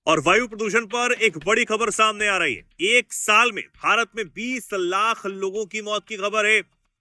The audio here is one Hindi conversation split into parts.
और वायु प्रदूषण पर एक बड़ी खबर सामने आ रही है। एक साल में भारत में 20 लाख लोगों की मौत की खबर है।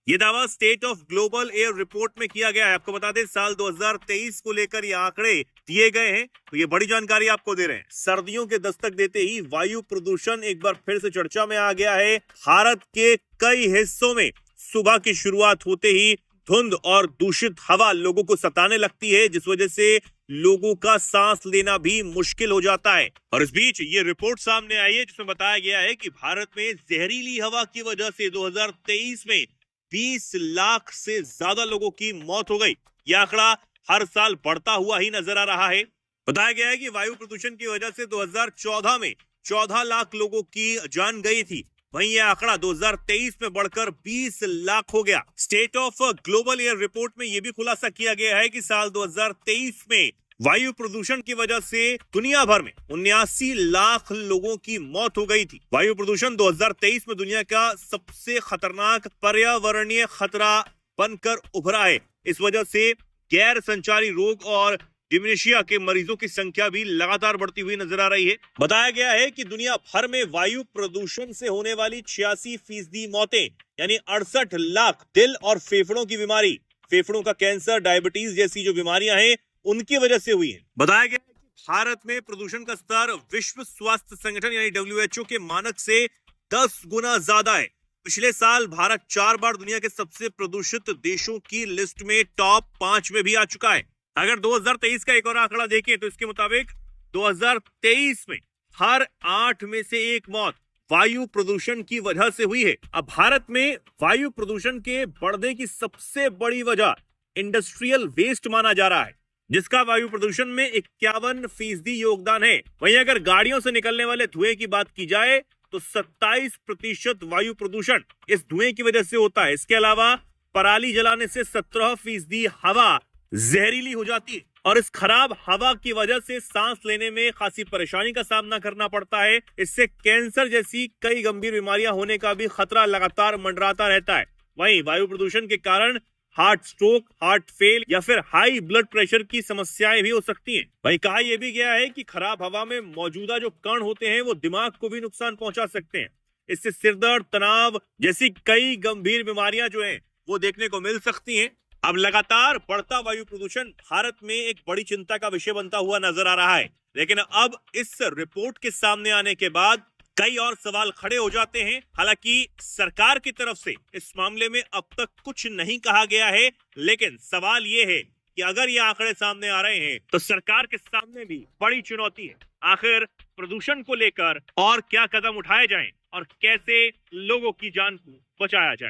ये दावा state of global air report में किया गया है। आपको बता दें, साल 2023 को लेकर ये आंकड़े दिए गए हैं, तो ये बड़ी जानकारी आपको दे रहे हैं। सर्दियों के दस्तक देते ही वायु प्रदूषण एक बार फिर से चर्चा में आ गया है। भारत के कई हिस्सों में सुबह की शुरुआत होते ही धुंध और दूषित हवा लोगों को सताने लगती है, जिस वजह से लोगों का सांस लेना भी मुश्किल हो जाता है। और इस बीच ये रिपोर्ट सामने आई है जिसमें बताया गया है कि भारत में जहरीली हवा की वजह से 2023 में 20 लाख से ज्यादा लोगों की मौत हो गई। यह आंकड़ा हर साल बढ़ता हुआ ही नजर आ रहा है। बताया गया है कि वायु प्रदूषण की वजह से 2014 में 14 लाख लोगों की जान गई थी। वहीं यह आंकड़ा 2023 में बढ़कर 20 लाख हो गया। State of global air report में यह भी खुलासा किया गया है कि साल 2023 में वायु प्रदूषण की वजह से दुनिया भर में 79 लाख लोगों की मौत हो गई थी। वायु प्रदूषण 2023 में दुनिया का सबसे खतरनाक पर्यावरणीय खतरा बनकर उभरा है। इस वजह से गैर संचारी रोग और डिमेंशिया के मरीजों की संख्या भी लगातार बढ़ती हुई नजर आ रही है। बताया गया है कि दुनिया भर में वायु प्रदूषण से होने वाली 86% मौतें यानी 68 लाख दिल और फेफड़ों की बीमारी, फेफड़ों का कैंसर, डायबिटीज जैसी जो बीमारियां हैं उनकी वजह से हुई है। बताया गया है कि भारत में प्रदूषण का स्तर विश्व स्वास्थ्य संगठन यानी WHO के मानक से 10 गुना ज्यादा है। पिछले साल भारत 4 बार दुनिया के सबसे प्रदूषित देशों की लिस्ट में टॉप 5 में भी आ चुका है। अगर 2023 का एक और आंकड़ा देखें तो इसके मुताबिक 2023 में हर 8 में से एक मौत वायु प्रदूषण की वजह से हुई है। अब भारत में वायु प्रदूषण के बढ़ने की सबसे बड़ी वजह इंडस्ट्रियल वेस्ट माना जा रहा है, जिसका वायु प्रदूषण में 51% योगदान है। वहीं अगर गाड़ियों से निकलने वाले धुएं की बात की जाए तो 27% वायु प्रदूषण इस धुएं की वजह से होता है। इसके अलावा पराली जलाने से 17% हवा जहरीली हो जाती है और इस खराब हवा की वजह से सांस लेने में खासी परेशानी का सामना करना पड़ता है। इससे कैंसर जैसी कई गंभीर बीमारियां होने का भी खतरा लगातार मंडराता रहता है। वहीं वायु प्रदूषण के कारण हार्ट स्ट्रोक, हार्ट फेल या फिर हाई ब्लड प्रेशर की समस्याएं भी हो सकती हैं। वहीं कहा यह भी गया है कि खराब हवा में मौजूदा जो कण होते हैं वो दिमाग को भी नुकसान पहुंचा सकते हैं। इससे सिरदर्द, तनाव जैसी कई गंभीर बीमारियां जो हैं वो देखने को मिल सकती हैं। अब लगातार बढ़ता वायु प्रदूषण भारत में एक बड़ी चिंता का विषय बनता हुआ नजर आ रहा है। लेकिन अब इस रिपोर्ट के सामने आने के बाद कई और सवाल खड़े हो जाते हैं। हालांकि सरकार की तरफ से इस मामले में अब तक कुछ नहीं कहा गया है, लेकिन सवाल ये है कि अगर ये आंकड़े सामने आ रहे हैं तो सरकार के सामने भी बड़ी चुनौती है। आखिर प्रदूषण को लेकर और क्या कदम उठाए जाएं और कैसे लोगों की जान को बचाया जाए।